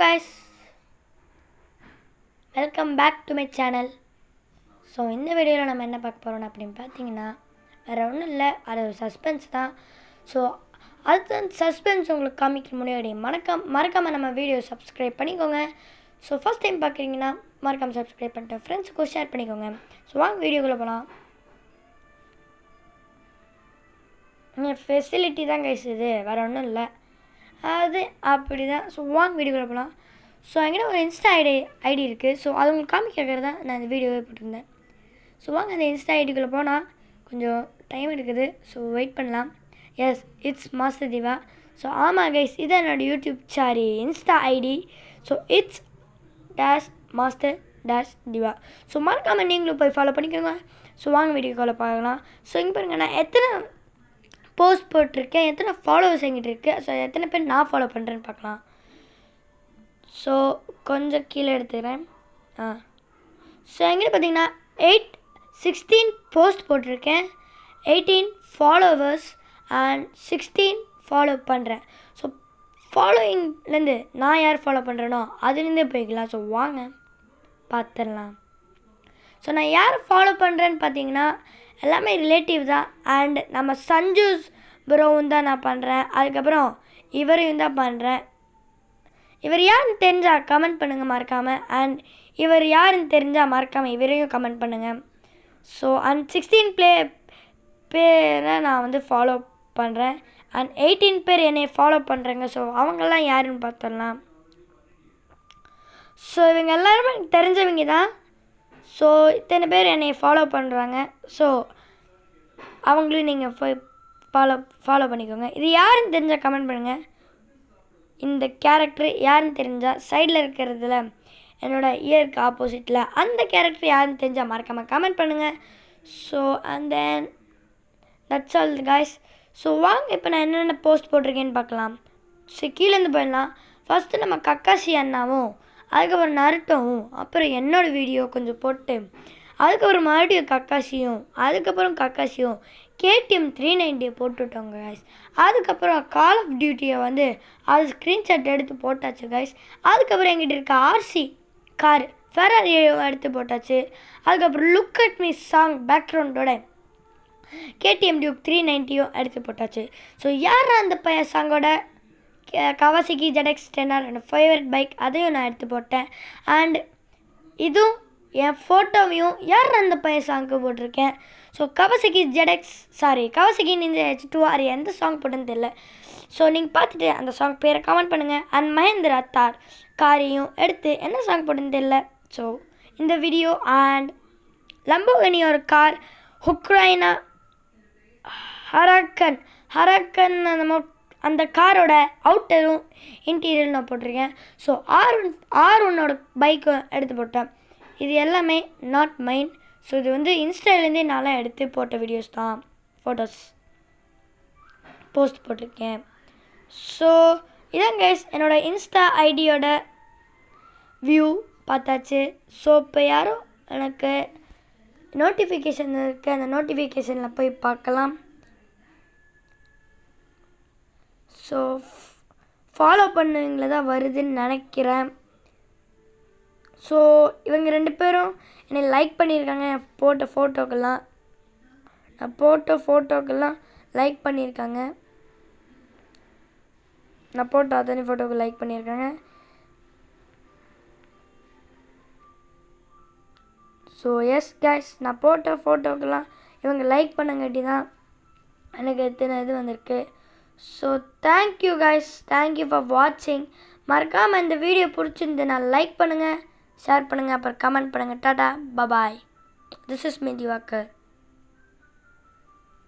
guys, welcome back to my channel. So இந்த வீடியோவில் நம்ம என்ன பார்க்க போகிறோம் அப்படின்னு பார்த்தீங்கன்னா வேறு ஒன்றும் இல்லை, அது ஒரு சஸ்பென்ஸ் தான். ஸோ அது சஸ்பென்ஸ் உங்களுக்கு காமிக்க முன்னாடி மறக்காமல் நம்ம வீடியோ சப்ஸ்கிரைப் பண்ணிக்கோங்க. ஸோ ஃபஸ்ட் டைம் பார்க்குறீங்கன்னா மறக்காமல் சப்ஸ்கிரைப் பண்ணிட்டு ஃப்ரெண்ட்ஸுக்கும் ஷேர் பண்ணிக்கோங்க. ஸோ வாங்க வீடியோக்குள்ளே போகலாம். ஃபெசிலிட்டி தான் கைஸ், இது வேறு ஒன்றும் இல்லை, அது அப்படி தான். ஸோ வாங்க வீடியோக்குள்ளே போகலாம். ஸோ என்கிட்ட ஒரு இன்ஸ்டா ஐடி இருக்குது. ஸோ அது உங்களுக்கு காமிக்கிறது தான் நான் இந்த வீடியோவே போட்டிருந்தேன். ஸோ வாங்க அந்த இன்ஸ்டா ஐடிக்குள்ளே போனால் கொஞ்சம் டைம் எடுக்குது. ஸோ வெயிட் பண்ணலாம். Yes, it's Master Diva. So ஆமாம் கைஸ், இது என்னோடய YouTube Insta ID. So it's Master Diva. So மறக்காமல் நீங்களும் போய் ஃபாலோ பண்ணிக்கோங்க. ஸோ வாங்க வீடியோக்குள்ளே பார்க்கலாம். ஸோ இங்கே பாருங்கள், நான் எத்தனை போஸ்ட் போட்டிருக்கேன், எத்தனை ஃபாலோவர்ஸ் எங்கிட்ட இருக்குது, ஸோ எத்தனை பேர் நான் ஃபாலோ பண்ணுறேன்னு பார்க்கலாம். ஸோ கொஞ்சம் கீழே எடுத்துக்கிறேன். ஸோ எங்கிட்ட பார்த்தீங்கன்னா 16 போஸ்ட் போட்டிருக்கேன், 18 ஃபாலோவர்ஸ் அண்ட் 16 ஃபாலோ பண்ணுறேன். ஸோ ஃபாலோயிங்லேருந்து நான் யார் ஃபாலோ பண்ணுறேனோ அதுலேருந்தே போய்க்கலாம். ஸோ வாங்க பார்த்துடலாம். ஸோ நான் யார் ஃபாலோ பண்ணுறேன்னு பார்த்தீங்கன்னா எல்லாமே ரிலேட்டிவ் தான். அண்ட் நம்ம சஞ்சூஸ் ப்ரோவும் தான் நான் பண்ணுறேன். அதுக்கப்புறம் இவரையும் தான் பண்ணுறேன். இவர் யாருன்னு தெரிஞ்சால் கமெண்ட் பண்ணுங்கள் மறக்காமல். அண்ட் இவர் யாருன்னு தெரிஞ்சால் மறக்காமல் இவரையும் கமெண்ட் பண்ணுங்கள். ஸோ அண்ட் 16 பேரை நான் வந்து ஃபாலோ பண்ணுறேன். அண்ட் 18 பேர் என்னை ஃபாலோ பண்ணுறேங்க. ஸோ அவங்கெல்லாம் யாருன்னு பார்த்துடலாம். ஸோ இவங்க எல்லாருமே எனக்கு தெரிஞ்சவங்க தான். ஸோ இத்தனை பேர் என்னை ஃபாலோ பண்ணுறாங்க. ஸோ அவங்களையும் நீங்கள் போய் ஃபாலோ பண்ணிக்கோங்க. இது யாருன்னு தெரிஞ்சால் கமெண்ட் பண்ணுங்கள். இந்த கேரக்டர் யாருன்னு தெரிஞ்சால் சைடில் இருக்கிறதுல என்னோடய இயருக்கு ஆப்போசிட்டில் அந்த கேரக்டர் யாருன்னு தெரிஞ்சால் மறக்காமல் கமெண்ட் பண்ணுங்கள். So and then that's all guys. So வாங்க இப்போ நான் என்னென்ன போஸ்ட் போட்டிருக்கேன்னு பார்க்கலாம். ஸோ கீழேருந்து போயிடலாம். ஃபஸ்ட்டு நம்ம கக்காசி அண்ணாவும், அதுக்கப்புறம் நருட்டோவும், அப்புறம் என்னோடய வீடியோ கொஞ்சம் போட்டு, அதுக்கப்புறம் மறுபடியும் கக்காசியும் KTM 390 போட்டுவிட்டோங்க கைஸ். அதுக்கப்புறம் கால் ஆஃப் டியூட்டியை வந்து அது ஸ்க்ரீன்ஷாட் எடுத்து போட்டாச்சு கைஸ். அதுக்கப்புறம் எங்கிட்ட இருக்க RC கார் ஃபெராரியோ எடுத்து போட்டாச்சு. அதுக்கப்புறம் லுக் அட் மீ சாங் பேக்ரவுண்டோட KTM டியூக் 390 எடுத்து போட்டாச்சு. ஸோ யார் அந்த சாங்கோட கவாசிகி ZX 10R என்னோட ஃபேவரட் பைக், அதையும் நான் எடுத்து போட்டேன். அண்ட் இதுவும் என் ஃபோட்டோவையும் யார் அந்த சாங்க்கு போட்டிருக்கேன். ஸோ கவாசிகி Ninja H2R எந்த சாங் போட்டுன்னு தெரியல. ஸோ நீங்கள் பார்த்துட்டு அந்த சாங் பேரை கமெண்ட் பண்ணுங்கள். அண்ட் மஹேந்திரா தார் காரையும் எடுத்து என்ன சாங் போட்டுன்னு தெரியல. ஸோ இந்த வீடியோ அண்ட் லம்போகினி ஒரு கார் ஹுக்ரைனா ஹரக்கன் அந்த காரோட அவுட்டரும் இன்டீரியரும் நான் போட்டிருக்கேன். ஸோ R1 பைக்கும் எடுத்து போட்டேன். இது எல்லாமே நாட் மைண்ட். ஸோ இது வந்து இன்ஸ்டாலேருந்தே நான்லாம் எடுத்து போட்ட வீடியோஸ் தான், ஃபோட்டோஸ் போஸ்ட் போட்டிருக்கேன். ஸோ இதான் கைஸ் என்னோடய இன்ஸ்டா ஐடியோட வியூ பார்த்தாச்சு. ஸோ இப்போ யாரும் எனக்கு நோட்டிஃபிகேஷன் இருக்குது, அந்த நோட்டிஃபிகேஷனில் போய் பார்க்கலாம். ஸோ ஃபாலோ பண்ணுவீங்கள தான் வருதுன்னு நினைக்கிறேன். ஸோ இவங்க 2 பேரும் என்னை லைக் பண்ணியிருக்காங்க. நான் போட்ட ஃபோட்டோக்கெல்லாம் லைக் பண்ணியிருக்காங்க. நான் போட்ட அத்தனை ஃபோட்டோக்கு லைக் பண்ணியிருக்காங்க. ஸோ எஸ் கைஸ், நான் போட்ட ஃபோட்டோக்கெல்லாம் இவங்க லைக் பண்ணங்காட்டி தான் எனக்கு எத்தனை இது வந்திருக்கு. So thank you guys, thank you for வாட்சிங். மறக்காமல் இந்த வீடியோ பிடிச்சிருந்து நான் லைக் பண்ணுங்கள், ஷேர் பண்ணுங்கள், அப்புறம் கமெண்ட் பண்ணுங்கள். Ta-ta, bye bye. This is me Diwakar.